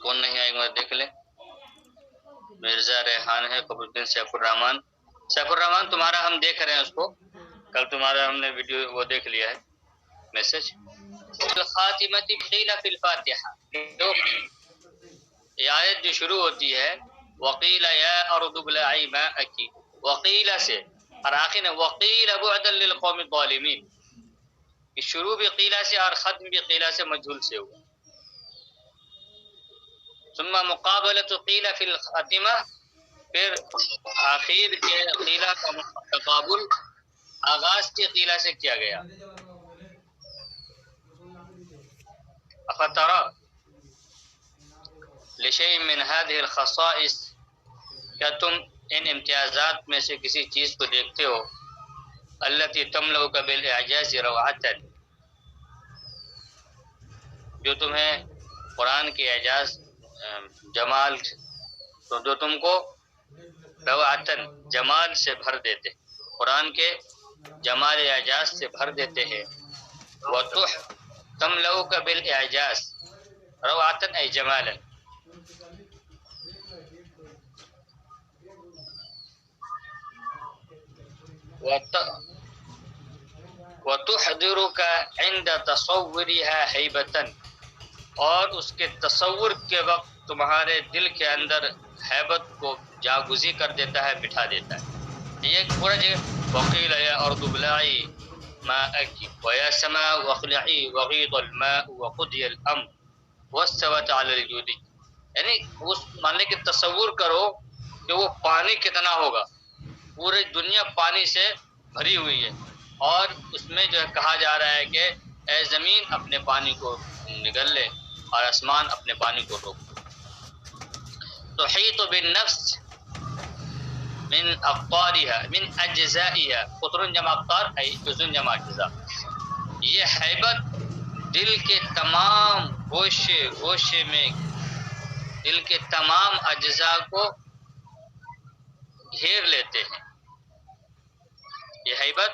کون نہیں آئے گا دیکھ لیں. مرزا ریحان ہے, قبر الدین سیف الرحمان. سیف الرحمان تمہارا ہم دیکھ رہے ہیں اس کو, کل تمہارا ہم نے ویڈیو وہ دیکھ لیا ہے میسج. الخاتمۃ قیل فی الفاتحہ, یہ آیت جو شروع ہوتی ہے وقیل یا ارض ابلعی ماءک, وقیل سے اور آخر میں وقیل بعدا للقوم الظالمین. شروع بھی قیلہ سے اور ختم بھی قیلہ سے مجہول سے ہوا. ثم مقابلۃ قیل فی الخاتمہ, پھر آخر کے قیلہ کا تقابل آغاز کے قیلہ سے کیا گیا. افترا لشیء من هذه الخصائص, کیا تم ان امتیازات میں سے کسی چیز کو دیکھتے ہو التي تملؤک بالاعجاز روعۃ, جو تمہیں قرآن کے اعجاز جمال, تو جو تم کو روعتن جمال سے بھر دیتے, قرآن کے جمال اعجاز سے بھر دیتے ہیں. وتح تملؤک بالاعجاز روعتن ای جمالا, وتحضرک عند تصورها حیبتا, اور اس کے تصور کے وقت تمہارے دل کے اندر حیبت کو جاگزی کر دیتا ہے, بٹھا دیتا ہے. یہ ایک پورا جگہ وقیل یا ارض ابلعی ماءک ویا سماء اقلعی وغیض الماء وقضی الامر واستوت علی الجود, یعنی اس ماننے کے تصور کرو کہ وہ پانی کتنا ہوگا, پوری دنیا پانی سے بھری ہوئی ہے, اور اس میں جو ہے کہا جا رہا ہے کہ اے زمین اپنے پانی کو نگل لے اور آسمان اپنے پانی کو روک. تحیط بالنفس من اقطارها من اجزائها, قطر جمع اقطار ای جزء جمع اجزاء. یہ حیبت دل کے تمام گوشے گوشے میں, دل کے تمام اجزاء کو گھیر لیتے ہیں. یہ حیبت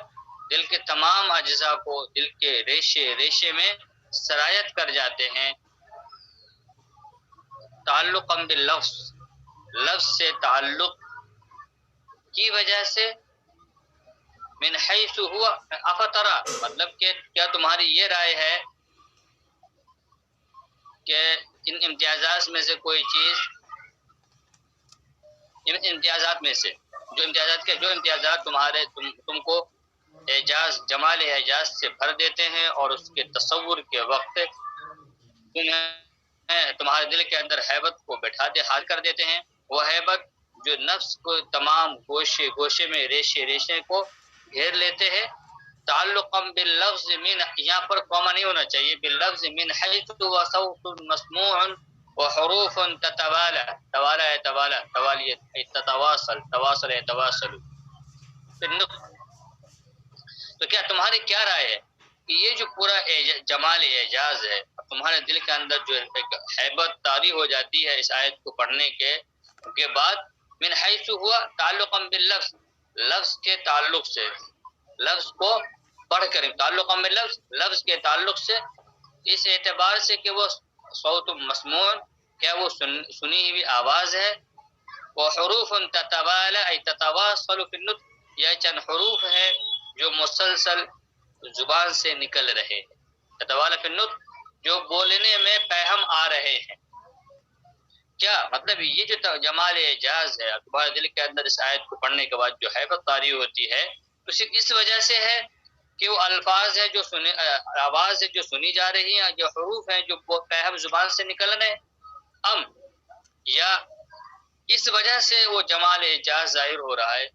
دل کے تمام اجزاء کو دل کے ریشے ریشے میں سرایت کر جاتے ہیں. تعلقا باللفظ, لفظ سے تعلق کی وجہ سے. من حیث ہوا افترا, مطلب کہ کیا تمہاری یہ رائے ہے کہ ان امتیازات میں سے کوئی چیز, ان امتیازات میں سے جو امتیازات تمہارے تم کو اعجاز جمال اعجاز سے بھر دیتے ہیں اور اس کے تصور کے وقت تمہارے دل کے اندر حیبت کو بٹھا دے حال کر دیتے ہیں, وہ حیبت جو نفس کو تمام گوشے گوشے میں ریشے ریشے کو گھیر لیتے ہیں. تعلقا باللفظ من, یہاں پر کامہ نہیں ہونا چاہیے, باللفظ من حیث وصوت مسموع وحروف تتوالى, توالى يتوالى توالی تتواصل تواصل يتواصل. تو کیا تمہاری کیا رائے ہے کہ یہ جو پورا جمال اعجاز ہے, تمہارے دل کے اندر جو ایک حیبت طاری ہو جاتی ہے اس آیت کو پڑھنے کے بعد, من حیث ہوا تعلقا باللفظ, لفظ کے تعلق سے, لفظ کو پڑھ کر تعلقا باللفظ, لفظ کے تعلق سے, اس اعتبار سے کہ وہ صوت مسموع, کیا وہ سنی ہوئی آواز ہے. وحروف تتوالى ای تتواصل فی النطق, یہ چند حروف ہیں جو مسلسل زبان سے نکل رہے ہیں. تتوالى فی النطق, جو بولنے میں پیہم آ رہے ہیں. کیا مطلب یہ جو جمال اعجاز ہے تمہارے دل کے اندر اس آیت کو پڑھنے کے بعد جو حیبت طاری ہوتی ہے, تو صرف اس وجہ سے ہے کہ وہ الفاظ ہے جو آواز ہے جو سنی جا رہی ہیں, جو حروف ہیں جو پیہم زبان سے نکل رہے ہیں, یا اس وجہ سے وہ جمال اعجاز ظاہر ہو رہا ہے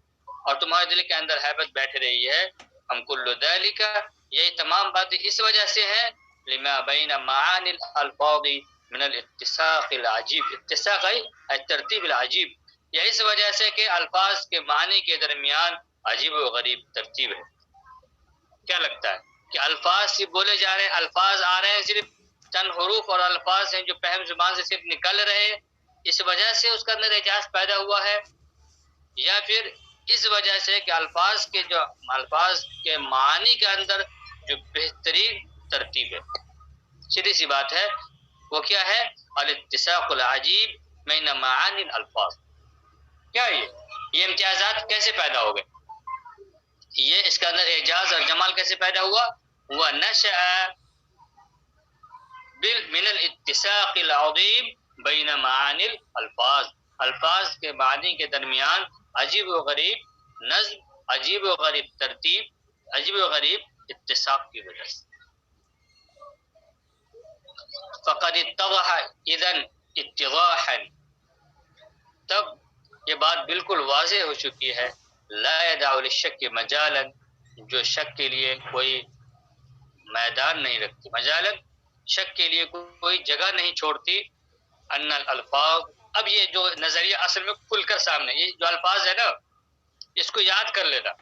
اور تمہارے دل کے اندر حیبت بیٹھ رہی ہے. ہم کل ذالک, یہی تمام باتیں اس وجہ سے ہیں, لما بین معانی الالفاظ من الاتساق العجیب, اتساق الترتیب العجیب, یا اس وجہ سے کہ الفاظ کے معنی کے درمیان عجیب و غریب ترتیب ہے. کیا لگتا ہے کہ الفاظ سے بولے جا رہے ہیں, الفاظ آ رہے ہیں, صرف چند حروف اور الفاظ ہیں جو فہم زبان سے صرف نکل رہے ہیں, اس وجہ سے اس کے اندر اعجاز پیدا ہوا ہے, یا پھر اس وجہ سے کہ الفاظ کے معنی کے اندر جو بہترین ترتیب ہے. سیدھی سی بات ہے, وہ کیا ہے؟ الاتساق العجیب بین معانی الفاظ. کیا یہ امتیازات کیسے پیدا ہو گئے؟ یہ اس کے اندر اعجاز اور جمال کیسے پیدا ہوا؟ وہ نشأ من الاتساق العظیم بین معانی الفاظ، الفاظ کے معنی کے درمیان عجیب و غریب نظم، عجیب و غریب ترتیب، عجیب و غریب اتساق کی وجہ سے. فقد اتضح اذن اتضاحا، تب یہ بات بالکل واضح ہو چکی ہے. لا يدع للشک مجالا، جو شک کے لیے کوئی میدان نہیں رکھتی، مجالا شک کے لیے کوئی جگہ نہیں چھوڑتی. ان الالفاظ، اب یہ جو نظریہ اصل میں کھل کر سامنے، یہ جو الفاظ ہے نا اس کو یاد کر لینا.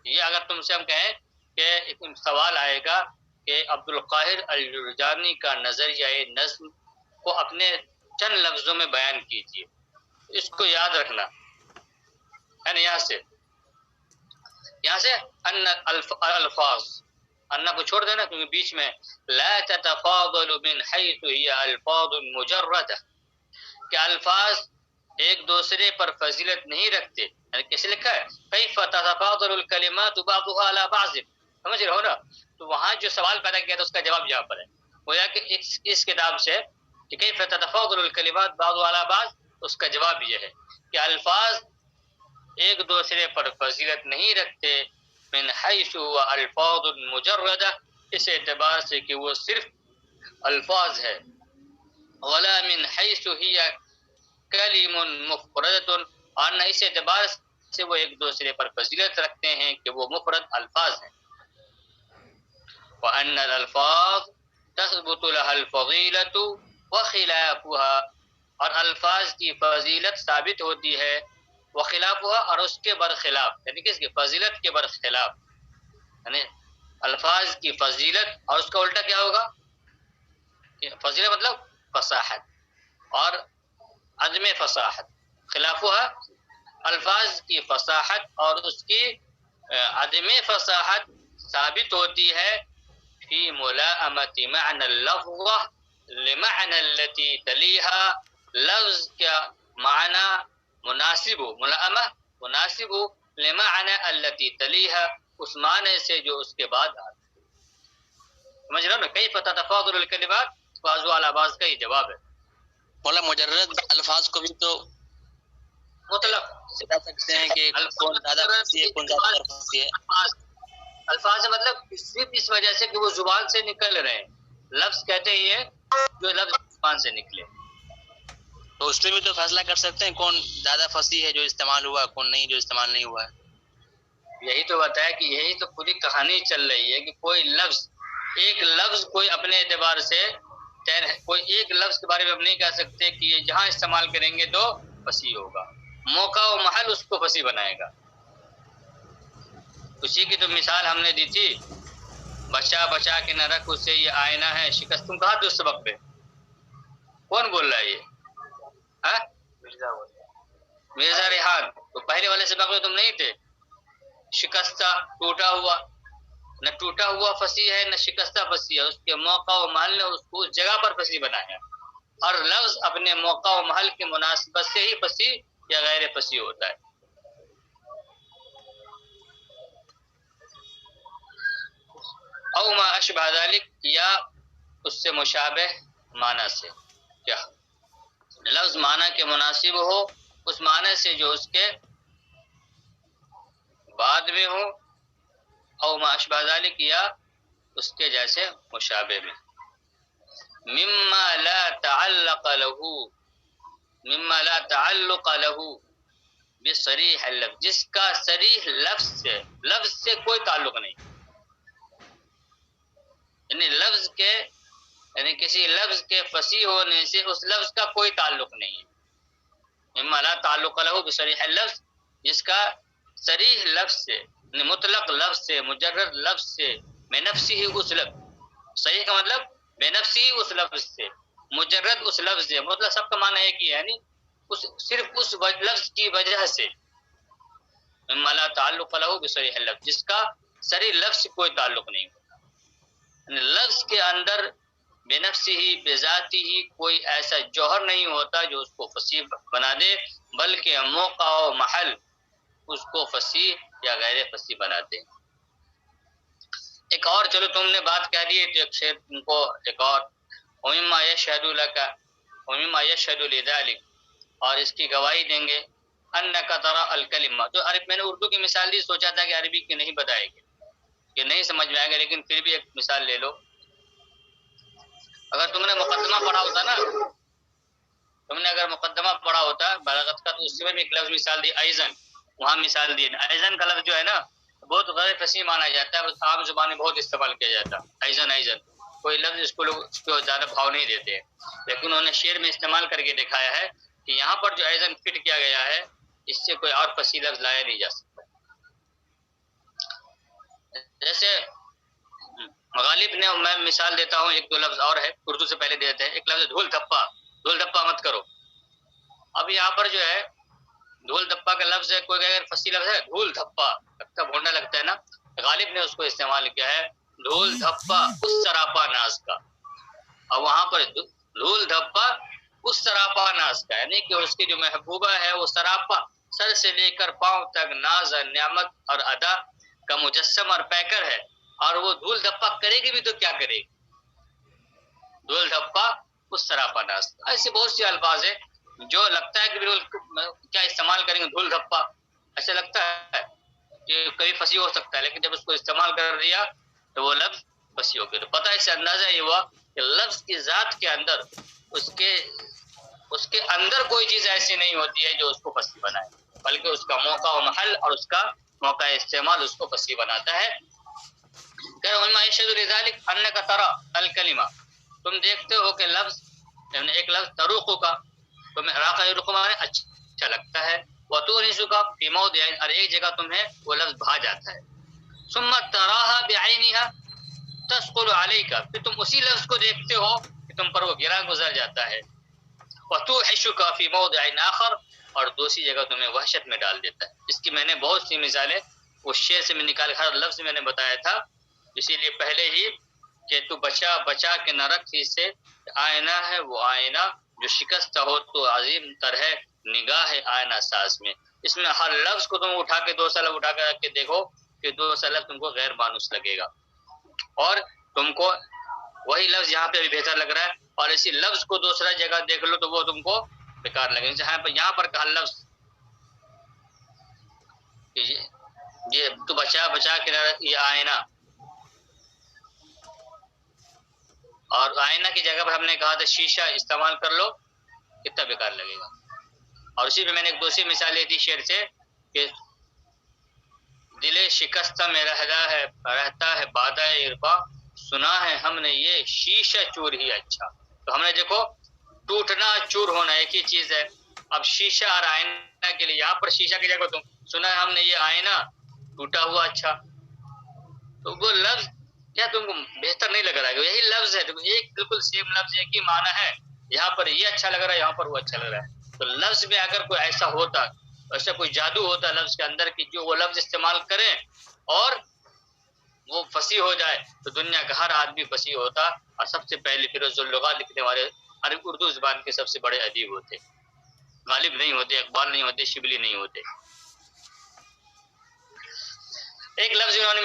یہ اگر تم سے ہم کہیں کہ ایک سوال آئے گا کہ عبد القاہر الجرجانی کا نظریہ نظم کو اپنے چند لفظوں میں بیان کیجیے، اس کو یاد رکھنا ہے نا. یہاں سے ان الفاظ، انا کو چھوڑ دینا کیونکہ بیچ میں لا تتفاضل من حيث هي الفاظ مجردہ، کہ الفاظ ایک دوسرے پر فضیلت نہیں رکھتے. یعنی کیسے لکھا ہے؟ کیف تتفاضل الکلمات بعضها على بعض، سمجھ رہے ہو نا. تو وہاں جو سوال پیدا کیا تھا اس کا جواب یہاں پر ہے. گویا کہ اس کتاب سے کہ کیف تتفاضل الکلمات بعضها على بعض، اس کا جواب یہ ہے کہ الفاظ ایک دوسرے پر فضیلت نہیں رکھتے. من حیث هو الفاظ مجردہ، اس اعتبار سے کہ وہ صرف الفاظ ہے. ولا من حیث هي کلم مفردۃ، اور نہ اس اعتبار سے وہ ایک دوسرے پر فضیلت رکھتے ہیں کہ وہ مفرد الفاظ ہیں. وان الالفاظ تثبت لها الفضیلۃ وخلافها، اور الفاظ کی فضیلت ثابت ہوتی ہے. وخلافها، اور اس کے برخلاف، یعنی کس کی؟ فضیلت کے برخلاف. یعنی الفاظ کی فضیلت اور اس کا الٹا کیا ہوگا؟ فضیلت مطلب فصاحت اور عدم فصاحت. خلافها، الفاظ کی فصاحت اور اس کی عدم فصاحت ثابت ہوتی ہے فی ملائمت معنی اللفظ لمعنی التي تلیها، لفظ کا معنی مناسب ہو، ملائمہ مناسب ہو لمعنی التي تلیها، اس معنی سے جو اس کے بعد آتا ہے. سمجھ رہے ہو نا؟ کیف تتفاضل الکلمات بعضها على بعض کا یہ جواب ہے. مولا مجرد الفاظ کو بھی تو مطلق بتا سکتے ہیں کہ کون زیادہ فصیح ہے کون زیادہ کم فصیح ہے. الفاظ مطلب صرف اس وجہ سے کہ وہ زبان سے نکل رہے ہیں. لفظ کہتے ہی ہے جو لفظ زبان سے نکلے. تو اس پہ بھی تو فیصلہ کر سکتے ہیں کون زیادہ فصیح ہے جو استعمال ہوا، کون نہیں جو استعمال نہیں ہوا ہے. یہی تو بتایا کہ یہی تو پوری کہانی چل رہی ہے کہ کوئی لفظ، ایک لفظ کوئی اپنے اعتبار سے کوئی ایک لفظ کے بارے میں ہم نہیں کہہ سکتے کہ یہ جہاں استعمال کریں گے تو فصیح ہوگا. موقع و محل اس کو فصیح بنائے گا. اسی کی تو مثال ہم نے دی تھی، بچا بچا کے نہ رکھ اسے یہ آئینہ ہے شکست. تم کہا تھے اس سبق پہ؟ کون بول رہا ہے یہ؟ مرزا ریحان. تو پہلے والے سبق میں تم نہیں تھے؟ شکستہ ٹوٹا ہوا، نہ ٹوٹا ہوا فصیح ہے نہ شکستہ فصیح ہے. اس کے موقع و محل نے اس کو اس جگہ پر فصیح بنایا. ہر لفظ اپنے موقع و محل کی مناسبت سے ہی فصیح یا غیر فصیح ہوتا ہے. او ما اشبہ ذلک، یا اس سے مشابہ معنی سے. کیا لفظ معنی کے مناسب ہو اس معنی سے جو اس کے بعد میں ہو. او ما اشبہ ذلک، یا اس کے جیسے مشابہ میں. مما لا تعلق له بصریح اللفظ، جس کا صریح لفظ سے کوئی تعلق نہیں. یعنی لفظ کے، یعنی کسی لفظ کے فصیح ہونے سے اس لفظ کا کوئی تعلق نہیں ہے. مما لا تعلق له بصریح اللفظ، جس کا صریح لفظ سے، یعنی مطلق لفظ سے، مجرد لفظ سے، بنفسہ ہی اس لفظ، صحیح کا مطلب بنفسہ ہی اس لفظ سے، مجرد اس لفظ سے، مطلب سب کا معنی ایک ہی ہے، یعنی صرف اس لفظ کی وجہ سے. مما لا تعلق له بصریح اللفظ، جس کا صریح لفظ سے کوئی تعلق نہیں ہوتا. یعنی لفظ کے اندر بنفسه بذاته، کوئی ایسا جوہر نہیں ہوتا جو اس کو فصیح بنا دے، بلکہ موقع و محل اس کو فصیح یا غیر فصیح بناتے ہیں۔ ایک اور چلو تم نے بات کہہ دی ہے تو ایک شعر تم کو ایک اور، وَمِمَّا يَشْهَدُ لَكَ وَمِمَّا يَشْهَدُ لِذَلِكَ، اور اس کی گواہی دیں گے أَنَّكَ تَرَى الْكَلِمَةَ، تو عرب میں نے اردو کی مثال دی، سوچا تھا کہ عربی کی نہیں بتائے گی کہ نہیں سمجھ میں آئے گا، لیکن پھر بھی ایک مثال لے لو۔ اگر تم نے مقدمہ پڑھا ہوتا نا، تم نے اگر مقدمہ پڑھا ہوتا بلاغت کا، تو اس میں بھی ایک لفظ مثال دی ایزن، وہاں مثال دی ایزن کا لفظ جو ہے نا بہت غیر فصیح مانا جاتا ہے، بس عام زبان میں بہت استعمال کیا جاتا ہے ایزن ایزن، کوئی لفظ اس کو لوگ اس کو زیادہ بھاؤ نہیں دیتے، لیکن انہوں نے شعر میں استعمال کر کے دکھایا ہے کہ یہاں پر جو ایزن فٹ کیا گیا ہے اس سے کوئی اور فصیح لفظ لایا نہیں جا سکتا۔ جیسے غالب نے، میں مثال دیتا ہوں، ایک دو لفظ اور ہے اردو سے پہلے دیتے ہیں، ایک لفظ دھول دھپا، دھول دھپا مت کرو۔ اب یہاں پر جو ہے دھول دھپا کا لفظ ہے، کوئی اگر فصیح لفظ ہے دھول دھپا، لگتا بھونڈا لگتا ہے نا، غالب نے اس کو استعمال کیا ہے دھول دھپا اس سراپا ناز کا، اور وہاں پر دھول دھپا اس سراپا ناز کا، یعنی کہ اس کی جو محبوبہ ہے وہ سراپا سر سے لے کر پاؤں تک ناز اور نعمت اور ادا کا مجسم اور پیکر ہے، اور وہ دھول دھپا کرے گی بھی تو کیا کرے گی، دھول دھپا اس سراپا ناز۔ ایسے بہت سے الفاظ ہیں جو لگتا ہے کہ بالکل کیا استعمال کریں گے، دھول دھپا ایسا لگتا ہے کہ کبھی فصیح ہو سکتا ہے، لیکن جب اس کو استعمال کر دیا تو وہ لفظ فصیح ہو گیا۔ تو پتہ اس سے اندازہ یہ ہوا کہ لفظ کی ذات کے اندر اس کے اندر کوئی چیز ایسی نہیں ہوتی ہے جو اس کو فصیح بنائے، بلکہ اس کا موقع و محل اور اس کا موقع استعمال اس کو فصیح بناتا ہے۔ کہ وَمِمَّا يَشْهَدُ لِذَلِكَ أَنَّكَ تَرَى الْكَلِمَةَ، تم دیکھتے ہو کہ لفظ، یعنی ایک لفظ تروق کا، تمہیں راقہ یرق مانے اچھا لگتا ہے، وَتُونِسُ کا فی موضع، اور ایک جگہ تمہیں وہ لفظ بھا جاتا ہے، ثم تراها بعینها تثقل علیک، پھر تم اسی لفظ کو دیکھتے ہو کہ تم پر وہ گرا گزر جاتا ہے، وتوحش کا فی موضع آخر، اور دوسری جگہ تمہیں وحشت میں ڈال دیتا ہے۔ اس کی میں نے بہت سی مثالیں اس شعر سے میں نکال، ہر لفظ میں نے بتایا تھا، اسی لیے پہلے ہی کہ تو بچا بچا کے نہ رکھ اس سے، آئینہ ہے وہ آئینہ جو شکست ہو تو عظیم تر ہے نگاہ آئینہ ساز میں۔ اس میں ہر لفظ کو تم اٹھا کے دو سالہ اٹھا کے رکھ کے دیکھو کہ دو سالہ تم کو غیر مانوس لگے گا، اور تم کو وہی لفظ یہاں پہ بھی بہتر لگ رہا ہے، اور اسی لفظ کو دوسرا جگہ دیکھ لو تو وہ تم کو بیکار لگے گا۔ یہاں پر کہا لفظ یہ تو بچا بچا کے یہ آئینہ، اور آئینہ کی جگہ پر ہم نے کہا تھا شیشہ استعمال کر لو، کتنا بیکار لگے گا۔ اور اسی پہ میں نے ایک دوسری مثال لی تھی شعر سے کہ دل شکستہ میں رہتا ہے بادہ عرفا، سنا ہے ہم نے یہ شیشہ چور ہی اچھا۔ تو ہم نے دیکھو ٹوٹنا چور ہونا ایک ہی چیز ہے۔ اب شیشہ اور آئینہ کے لیے یہاں پر شیشہ کی جگہ تم سنا ہے ہم نے یہ آئینہ ٹوٹا ہوا اچھا، تو وہ لفظ کیا تم کو بہتر نہیں لگ رہا ہے؟ یہی لفظ ہے، ایک بالکل سیم لفظ ایک ہی معنی ہے، یہاں پر یہ اچھا لگ رہا ہے، یہاں پر وہ اچھا لگ رہا ہے۔ تو لفظ میں اگر کوئی ایسا ہوتا، ایسا کوئی جادو ہوتا لفظ کے اندر کہ جو وہ لفظ استعمال کریں اور وہ فصیح ہو جائے تو دنیا کا ہر آدمی فصیح ہوتا، اور سب سے پہلے فیروز اللغات لکھنے والے عربی اردو زبان کے سب سے بڑے ادیب ہوتے، غالب نہیں ہوتے، اقبال نہیں ہوتے، شبلی نہیں ہوتے۔ ایک لفظ انہوں نے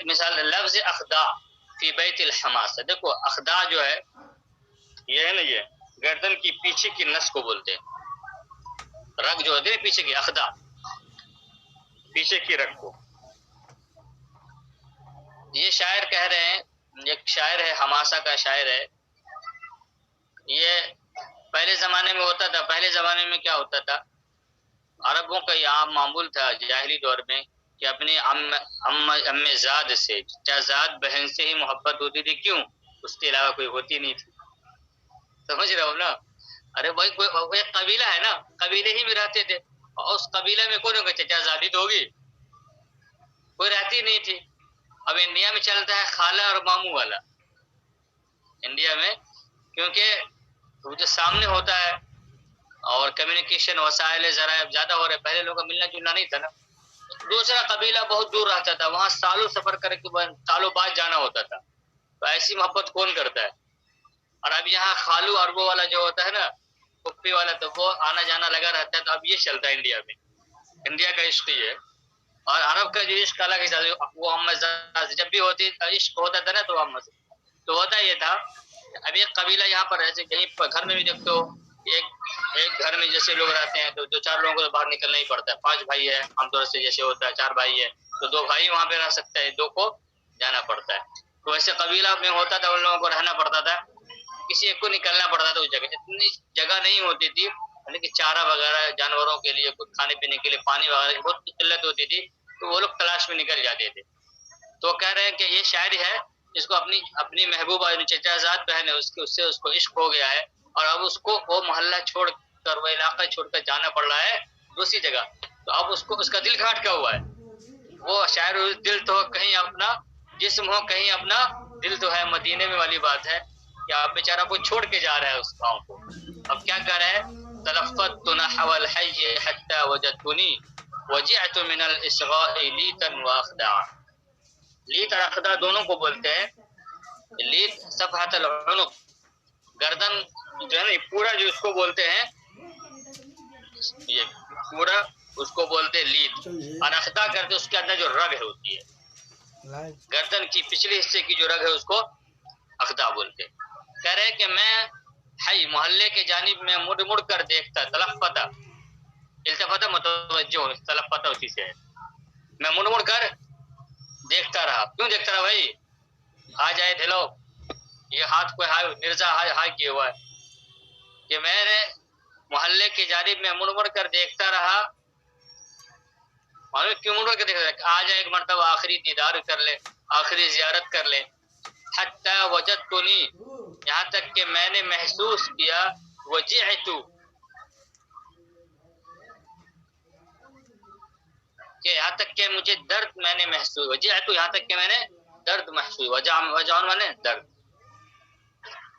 مثال لفظ اخداع فی بیت الحماسہ۔ دیکھو اخداع جو ہے یہ ہے نا، یہ گردن کی پیچھے کی نس کو بولتے ہیں، رگ جو ہوتے ہیں پیچھے کی، اخداع پیچھے کی رگ کو۔ یہ شاعر کہہ رہے ہیں، ایک شاعر ہے حماسہ کا شاعر ہے، یہ پہلے زمانے میں ہوتا تھا۔ پہلے زمانے میں کیا ہوتا تھا، عربوں کا یہ عام معمول تھا جاہلی دور میں کہ اپنی ام زاد سے، زاد بہن سے ہی محبت ہوتی تھی، کیوں؟ اس کے علاوہ کوئی ہوتی نہیں تھی، سمجھ رہے ہو نا؟ ارے بھائی کوئی ایک قبیلہ ہے نا، قبیلے ہی میں رہتے تھے، اور اس قبیلہ میں کون ہوگا؟ چچا زادی تو ہوگی، کوئی رہتی نہیں تھی۔ اب انڈیا میں چلتا ہے خالہ اور ماموں والا، انڈیا میں، کیونکہ جو سامنے ہوتا ہے اور کمیونیکیشن وسائل ذرائع زیادہ ہو رہے، پہلے لوگوں کا ملنا جلنا نہیں تھا نا۔ دوسرا قبیلہ بہت دور رہتا تھا، وہاں سالوں سفر کر کے سالوں بعد جانا ہوتا تھا، تو ایسی محبت کون کرتا ہے؟ اور اب یہاں خالو اور وہ والا جو ہوتا ہے نا پھپھی والا، تو وہ آنا جانا لگا رہتا ہے. تو اب یہ چلتا ہے انڈیا میں. انڈیا کا عشق یہ ہے. اور عرب کا جو عشق الگ ہے. وہ جب بھی عشق ہوتا تھا نا تو تو ہوتا یہ تھا. اب ایک قبیلہ یہاں پر ایسے کہیں گھر میں بھی دیکھتے ہو، ایک گھر میں جیسے لوگ رہتے ہیں تو 2-4 لوگوں کو باہر نکلنا ہی پڑتا ہے. 5 بھائی ہے عام طور سے جیسے ہوتا ہے، 4 بھائی ہے تو 2 بھائی وہاں پہ رہ سکتے ہیں، 2 کو جانا پڑتا ہے. تو ویسے قبیلہ میں ہوتا تھا، ان لوگوں کو رہنا پڑتا تھا، کسی ایک کو نکلنا پڑتا تھا. اس جگہ اتنی جگہ نہیں ہوتی تھی، لیکن چارہ وغیرہ جانوروں کے لیے، کچھ کھانے پینے کے لیے، پانی وغیرہ کی بہت قلت ہوتی تھی. تو وہ لوگ تلاش میں نکل جاتے تھے. تو کہہ رہے ہیں کہ یہ شاعر ہے جس کو اپنی محبوبہ چچا زاد بہن ہے، اس سے اس کو عشق ہو گیا ہے، اور اب اس کو وہ محلہ چھوڑ کر، وہ علاقہ چھوڑ کر جانا پڑ رہا ہے دوسری جگہ. تو اب اس کو اس کا دل گھاٹ کا ہوا ہے. وہ شاعر دل تو کہیں اپنا جسم ہو، کہیں اپنا دل تو ہے مدینے میں والی بات ہے کہ آپ بیچارہ کو چھوڑ کے جا رہا ہے اس گاؤں کو. اب کیا کہہ رہے ہیں؟ تلفت نحو الحی حتی وجدتنی وجعت من الاصغاء لیتا واخدعا. لیت اور اخدع دونوں کو بولتے ہیں. لیت صفحت العنق، گردن جو ہے نا، پورا جو اس کو بولتے ہیں، یہ پورا اس کو بولتے ہیں لیت. اور اخدع کرتے اس کے اندر جو رگ ہے ہوتی ہے، گردن کی پچھلے حصے کی جو رگ ہے اس کو اخدع بولتے ہیں. کہہ رہے کہ میں حی محلے کے جانب میں مڑ مڑ کر دیکھتا. تلفتا التفت متوجہ، تلفتا اسی سے ہے. میں مڑ مڑ کر دیکھتا رہا. کیوں دیکھتا رہا بھائی؟ آ جائے تھے لوگ، یہ ہاتھ کو مرزا ہائی کیے ہوا ہے کہ میں نے محلے کی جانب میں مڑ مڑ کر دیکھتا رہا. معلوم کیوں مڑ مڑ کر دیکھتا رہا؟ آ جائے ایک مرتبہ آخری دیدار کر لے، آخری زیارت کر لے. حتی وجدتنی، یہاں تک کہ میں نے محسوس کیا، وجعت، کہ یہاں تک کہ مجھے درد میں نے محسوس، وجعت یہاں تک کہ میں نے درد محسوس. وجعن میں نے درد.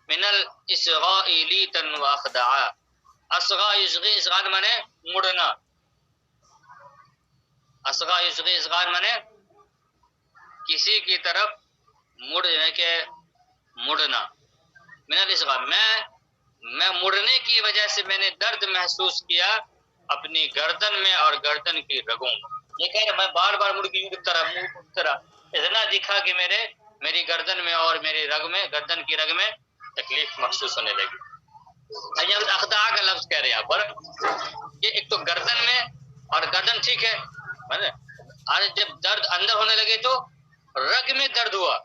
من الاصغاء لیتا واخدعا. اصغاء یصغی، اصغاء میں نے مڑنا. اصغاء یصغی، اصغاء میں نے کسی کی طرف مڑنے کے مڑنا. من الاصغاء، میں مڑنے کی وجہ سے میں نے درد محسوس کیا اپنی گردن میں اور گردن کی رگوں میں. یہ کہہ رہے میں بار بار مڑ کی طرح اتنا دکھا کہ میری گردن میں اور میری رگ میں، گردن کی رگ میں تکلیف محسوس ہونے لگی. اخدع کا لفظ کہہ رہے ہیں یہاں پر، یہ ایک تو گردن میں، اور گردن ٹھیک ہے، اور جب درد اندر ہونے لگے تو رگ میں درد ہوا.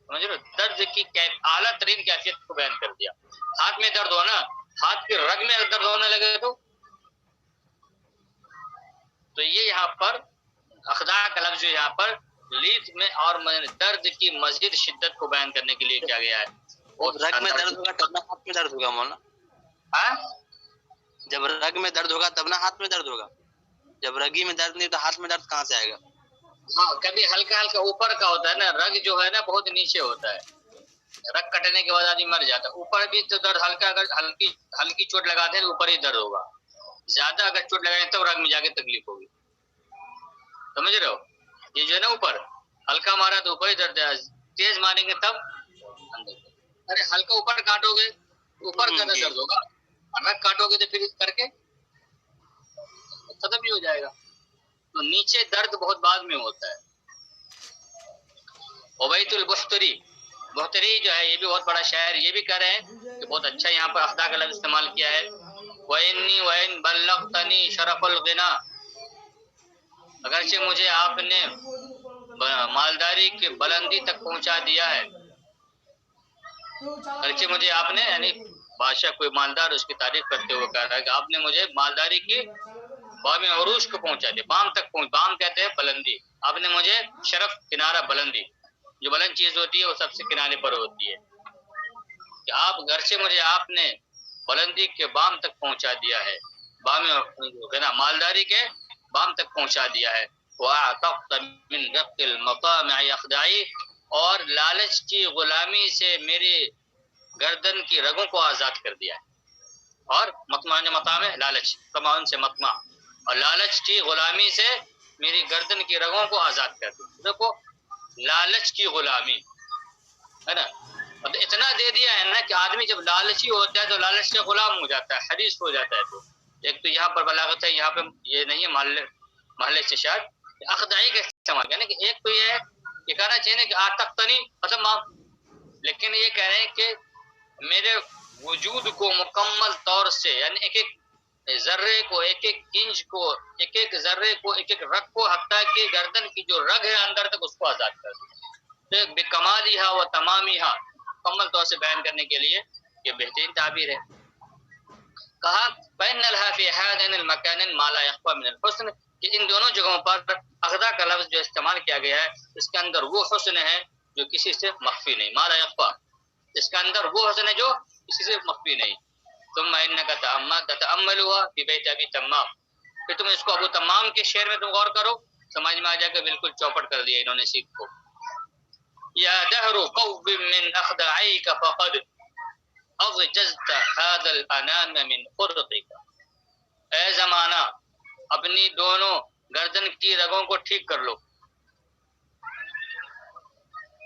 سمجھ رہے؟ درد کی اعلیٰ ترین کیفیت کو بیان کر دیا. ہاتھ میں درد ہو نا، ہاتھ کے رگ میں درد ہونے لگے تو یہ یہاں پر اخدع کا لفظ جو یہاں پر لیت میں اور درد کی مزید شدت کو بیان کرنے کے لیے کیا گیا ہے. رگ میں درد ہوگا تب نہ ہاتھ میں درد ہوگا مولانا. جب رگ میں درد ہوگا تب نہ ہاتھ میں درد ہوگا. جب رگی میں درد نہیں تو ہاتھ میں درد کہاں سے آئے گا؟ ہاں، کبھی ہلکا ہلکا اوپر کا ہوتا ہے نا، رگ جو ہے نا بہت نیچے ہوتا ہے. رگ کٹنے کے بعد آدمی مر جاتا ہے. اوپر بھی تو درد ہلکا، اگر ہلکی چوٹ لگاتے ہیں تو اوپر ہی درد ہوگا. زیادہ اگر چوٹ لگائیں تو رگ میں جا کے تکلیف ہوگی. سمجھ رہے ہو؟ یہ جو ہے نا اوپر ہلکا مارا تو اوپر ہی درد ہے، تیز ماریں گے تب اندر. ارے ہلکا اوپر کاٹو گے اوپر کا درد ہوگا، رگ کاٹو گے تو پھر کر کے ختم ہی ہو جائے گا. تو نیچے درد بہت بعد میں ہوتا ہے. عبید البختری، بختری جو ہے یہ بھی بہت بڑا شاعر، یہ بھی کہہ رہے ہیں کہ بہت اچھا یہاں پر اخدع کا لفظ استعمال کیا ہے. وَإِنِّي وَإِن بَلَّغْتَنِي شَرَفَ الْغِنَا، اگرچہ مجھے آپ نے مالداری کی بلندی تک پہنچا دیا ہے. اگرچہ مجھے آپ نے، یعنی بادشاہ کوئی مالدار اس کی تعریف کرتے ہوئے کہہ رہا ہے کہ آپ نے مجھے مالداری کی بام عروج کو پہنچا دیا. بام تک بام کہتے ہیں بلندی. آپ نے مجھے شرف، کنارہ، بلندی، جو بلند چیز ہوتی ہے وہ سب سے کنارے پر ہوتی ہے، کہ آپ گرچہ مجھے آپ نے بلندی کے بام تک پہنچا دیا ہے، بام مالداری کے بام تک پہنچا دیا ہے. وَأَعْتَقْتَ مِنْ رَقِّ الْمَطَامِعِ أَخْدَعِي، اور لالچ کی غلامی سے میری گردن کی رگوں کو آزاد کر دیا ہے. اور مطمئن مطامع لالچ، تمام سے مطمع، اور لالچ کی غلامی سے میری گردن کی رگوں کو آزاد کر دیا. دیکھو لالچ کی غلامی ہے نا، اتنا دے دیا ہے نا کہ آدمی جب لالچی ہوتا ہے تو لالچ سے غلام ہو جاتا ہے، حریص ہو جاتا ہے. تو ایک تو یہاں پر بلاغت ہے، یہاں پہ یہ نہیں ہے محل استشار اخدائی کا استعمال کرنا کہ ایک تو یہ ہے یہ کہنا چاہیے کہ آتقتنی مطلب لیکن یہ کہہ رہے ہیں کہ میرے وجود کو مکمل طور سے یعنی ایک ایک ذرے کو، ایک ایک انچ کو، ایک ایک ذرے کو، ایک ایک رگ کو، حتیٰ کہ گردن کی جو رگ ہے اندر تک اس کو آزاد کر دیا. بکمالہا و تمامہا مکمل طور سے بیان کرنے کے لیے یہ بہترین تعبیر ہے. کہا فإن لها في هذين المكان ما لا يخفى من الحسن کہ ان دونوں جگہوں پر اغدا کا لفظ جو استعمال کیا گیا ہے اس کے اندر وہ حسن ہے جو کسی سے مخفی نہیں. ما لا يخفى اس کے اندر وہ حسن ہے جو کسی سے مخفی نہیں. ثم انك تتأملها في بيت ابي تمام پھر تم اس کو ابو تمام کے شعر میں تم غور کرو، سمجھ میں آ جائے گا. بالکل چوپٹ کر دیا انہوں نے سیکھ کو. یا دہر قوب من اخدعیک فقد اضجزت هذا الانام من خرقک. اے زمانہ اپنی دونوں گردن کی رگوں کو ٹھیک کر لو.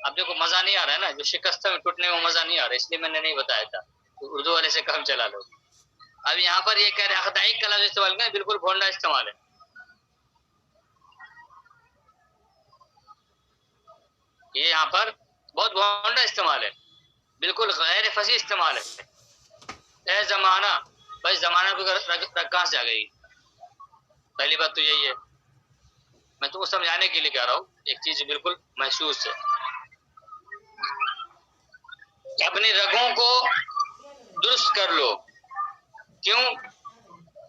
اب دیکھو مزہ نہیں آ رہا ہے نا، جو شکستہ میں ٹوٹنے میں مزہ نہیں آ رہا، اس لیے میں نے نہیں بتایا تھا. اردو والے سے کام چلا لو. اب یہاں پر یہ کہہ رہے اخدعیک کا لفظ استعمال کریں، بالکل بھونڈا استعمال ہے. یہ یہاں پر بہت بھونڈا استعمال ہے، بالکل غیر فصیح استعمال ہے. اے زمانہ، بھائی زمانہ کو کہاں سے آ گئی؟ پہلی بات تو یہی ہے. میں تم کو سمجھانے کے لیے کہہ رہا ہوں، ایک چیز بالکل محسوس ہے. اپنی رگوں کو درست کر لو. کیوں؟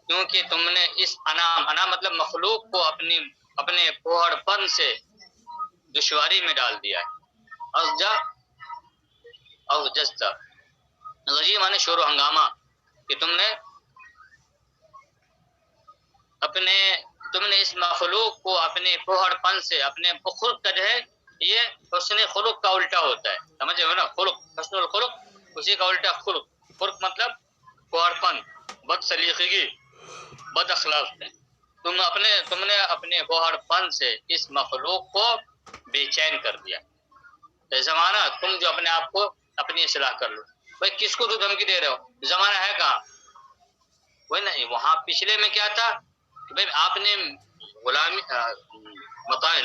کیونکہ تم نے اس انام مطلب مخلوق کو اپنے پوہڑ پن سے دشواری میں ڈال دیا ہے. اوجزتا غجی مانے شور و ہنگامہ کہ تم نے اس مخلوق کو اپنے پوہڑ پن سے، اپنے خلق کا جو ہے یہ حسن خلق کا الٹا ہوتا ہے، سمجھے ہو نا؟ خلق حسن الخلق اسی کا الٹا خلق. خلق مطلب پوہڑ پن، بد سلیقگی، بد اخلاق ہے. تم نے اپنے پوہڑ پن سے اس مخلوق کو بے چین کر دیا. زمانہ تم جو اپنے آپ کو اپنی اصلاح کر لو. بھائی کس کو تو دھمکی دے رہے ہو؟ زمانہ ہے کہاں؟ وہی نہیں، وہاں پچھلے میں کیا تھا کہ بھائی آپ نے غلامی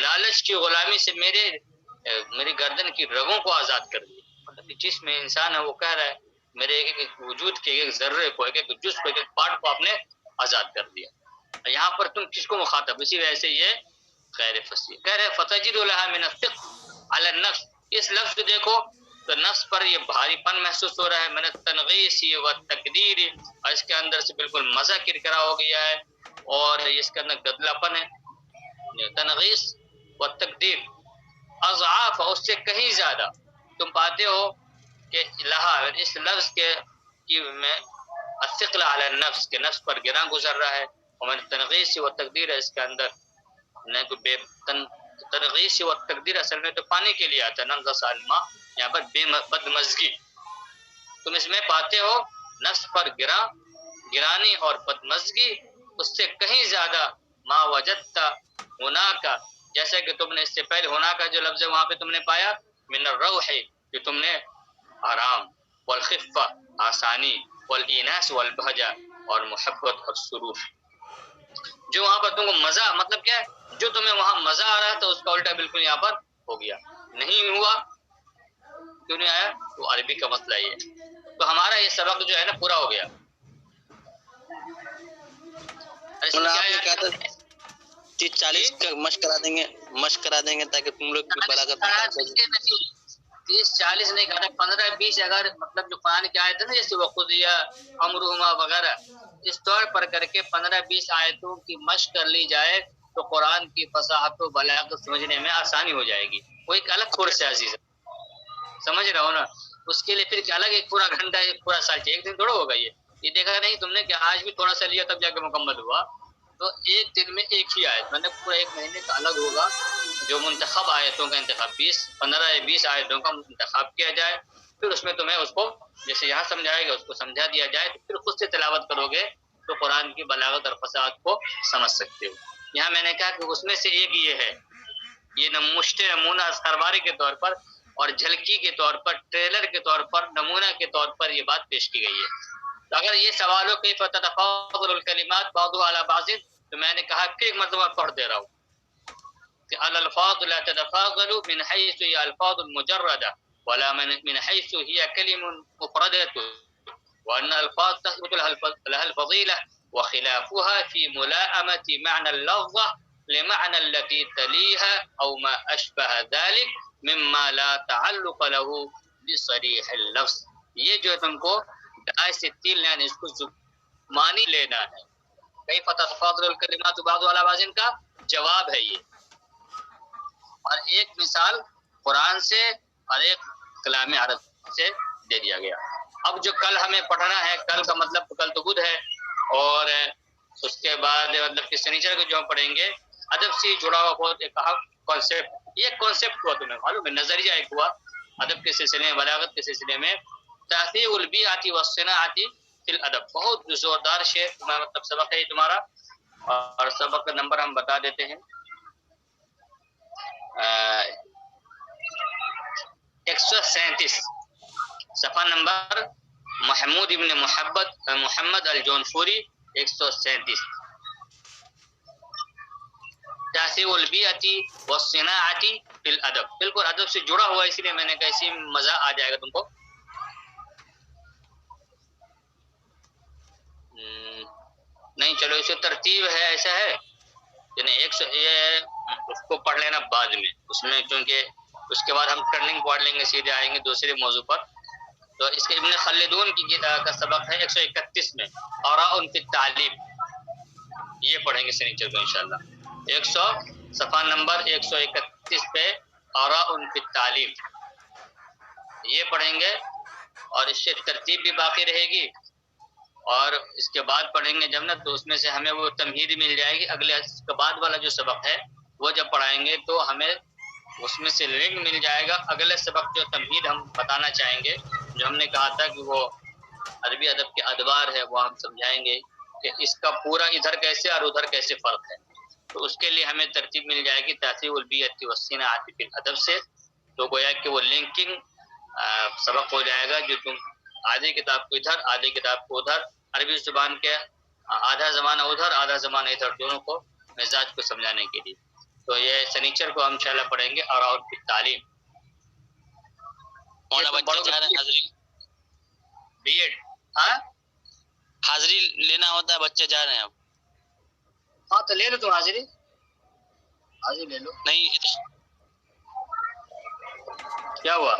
لالچ کی غلامی سے میری گردن کی رگوں کو آزاد کر دیا. مطلب جس میں انسان ہے وہ کہہ رہا ہے میرے ایک ایک وجود کے ایک ذرے کو، ایک ایک جزء کو، ایک ایک پارٹ کو آپ نے آزاد کر دیا. یہاں پر تم کس کو مخاطب؟ اسی وجہ سے یہ غیر فصیح کہہ رہے فتجد لها من الثقل على النفس. اس لفظ کو دیکھو تو نفس پر یہ بھاری پن محسوس ہو رہا ہے. من التنغیص والتقدیر، اور اس کے اندر سے بالکل مزہ کرکرا ہو گیا ہے اور اس کے اندر گدلا پن ہے. تنغیص والتقدیر اضعاف، اس سے کہیں زیادہ تم پاتے ہو کہ لہا اس لفظ کی میں الثقل علی النفس کے نفس پر گراں گزر رہا ہے. اور من التنغیص والتقدیر ہے اس کے اندر نہیں تو تنغیص و تقدیر اصل میں تو پانی کے لیے آتا ہے، نغص الماء، یہاں پر بدمزگی تم اس میں پاتے ہو. نفس پر گرانی اور بدمزگی اس سے کہیں زیادہ ما وجدتا ہونا کا، جیسا کہ تم نے اس سے پہلے ہونا کا جو لفظ ہے وہاں پہ تم نے پایا من الروح کہ تم نے آرام، والخفہ آسانی، والاناس والبہجہ اور محبت اور سرور. جو وہاں پر تم کو مزہ مطلب کیا ہے، جو تمہیں وہاں مزہ آ رہا تھا اس کا الٹا بالکل یہاں پر ہو گیا. نہیں ہوا کیوں نہیں آیا؟ تو عربی کا مسئلہ یہ ہے. تو ہمارا یہ سبق جو ہے نا پورا ہو گیا. 30-40 کا مشق کرا دیں گے تاکہ تم لوگ کی بلاغت 30-40 نہیں کہا، 15-20 اگر مطلب جو قرآن کی آیت ہے نا جیسے وقضیہ امرہما وغیرہ اس طور پر کر کے 15-20 آیتوں کی مشق کر لی جائے تو قرآن کی فصاحت و بلاغت سمجھنے میں آسانی ہو جائے گی. وہ ایک الگ کورس ہے عزیز، سمجھ رہا ہو نا؟ اس کے لیے پھر الگ ایک پورا گھنٹہ، ایک پورا سال چاہیے. ایک دن تھوڑا ہوگا. یہ دیکھا نہیں تم نے کہ آج بھی تھوڑا سا لیا تب جا کے مکمل ہوا. تو ایک دن میں ایک ہی آیت، مطلب پورا ایک مہینے کا الگ ہوگا جو منتخب آیتوں کا انتخاب 15 یا 20 آیتوں کا انتخاب کیا جائے. پھر اس میں تمہیں اس کو جیسے یہاں سمجھائے گا اس کو سمجھا دیا جائے تو پھر خود سے تلاوت کرو گے تو قرآن کی بلاغت اور فصاحت کو سمجھ سکتے ہو. یہاں میں نے کہا کہ اس میں سے ایک یہ ہے، یہ نمونہ سرباری کے طور پر اور جھلکی کے طور پر، ٹریلر کے طور پر، نمونہ کے طور پر یہ بات پیش کی گئی ہے. تو اگر یہ سوال ہو کیف تتفاضل الکلمات بعضها على بعض، تو میں نے کہا کہ ایک مرتبہ پڑھ دے رہا ہوں کہ الالفاظ لا تتفاضل من حيث هي الفاظ مجرده ولا من حيث هي كلم مفردة، وان الفاظ تثبت لها الفضيله وخلافها في ملائمه معنى اللفظه لمعنى التي تليها او ما اشبه ذلك مما لا تعلق له بصریح اللفظ. یہ جو تم کو دائیں سے تین لائن اس کو زبانی لینا ہے. کیف تتفاضل الکلمات بعضها على بعض کا جواب ہے یہ، اور ایک مثال قرآن سے اور ایک کلام عرب سے دے دیا گیا. اب جو کل ہمیں پڑھنا ہے، کل کا مطلب کل تو بدھ ہے، اور اس کے بعد مطلب کہ سنیچر کو جو ہم پڑھیں گے ادب سے جڑا ہوا بہت ایک کانسیپٹ. یہ کانسیپٹ ہوا تمہیں معلوم ہے، نظریہ ایک ہوا ادب کے سلسلے میں، بلاغت کے سلسلے میں، تحقیق البیعۃ والصناعۃ فی الادب. بہت زوردار شعر مطلب سبق ہے یہ تمہارا، اور سبق کا نمبر ہم بتا دیتے ہیں 137 صفحہ نمبر محمود ابن محمد الجونفوری 137. تحقیق البیعۃ والصناعۃ فی الادب، بالکل ادب سے جڑا ہوا، اسی لیے میں نے کہا اسی میں مزہ آ جائے گا تم کو. نہیں چلو اسے ترتیب ہے، ایسا ہے کہ نہیں، اس کو پڑھ لینا بعد میں، اس میں چونکہ اس کے بعد ہم ٹرننگ پڑھ لیں گے، سیدھے آئیں گے دوسرے موضوع پر. تو اس کے ابن خلدون کی کا سبق ہے 131 میں آراء فی التعلیم، یہ پڑھیں گے سنیچر کو انشاءاللہ. 100 صفحہ نمبر 131 پہ آراء فی التعلیم یہ پڑھیں گے، اور اس سے ترتیب بھی باقی رہے گی. اور اس کے بعد پڑھیں گے جب نا، تو اس میں سے ہمیں وہ تمہید مل جائے گی. اگلے اس کے بعد والا جو سبق ہے وہ جب پڑھائیں گے تو ہمیں اس میں سے لنک مل جائے گا. اگلے سبق جو تمہید ہم بتانا چاہیں گے، جو ہم نے کہا تھا کہ وہ عربی ادب کے ادوار ہے، وہ ہم سمجھائیں گے کہ اس کا پورا ادھر کیسے اور ادھر کیسے فرق ہے. تو اس کے لیے ہمیں ترتیب مل جائے گی تحقیق البیعۃ والصناعۃ فی الادب سے. تو گویا کہ وہ لنکنگ سبق ہو جائے گا، جو تم آدھی کتاب کو ادھر آدھی کتاب کو ادھر، عربی زبان کے آدھا زمانہ ادھر آدھا زمانہ ادھر، دونوں کو مزاج کو سمجھانے کے لیے. تو یہ سنیچر کو ہم انشاءاللہ پڑھیں گے. اور فی التعلیم بی ایڈ حاضری لینا ہوتا ہے، بچے جا رہے ہیں اب. ہاں تو لے لو تم حاضری لے لو. نہیں کیا ہوا؟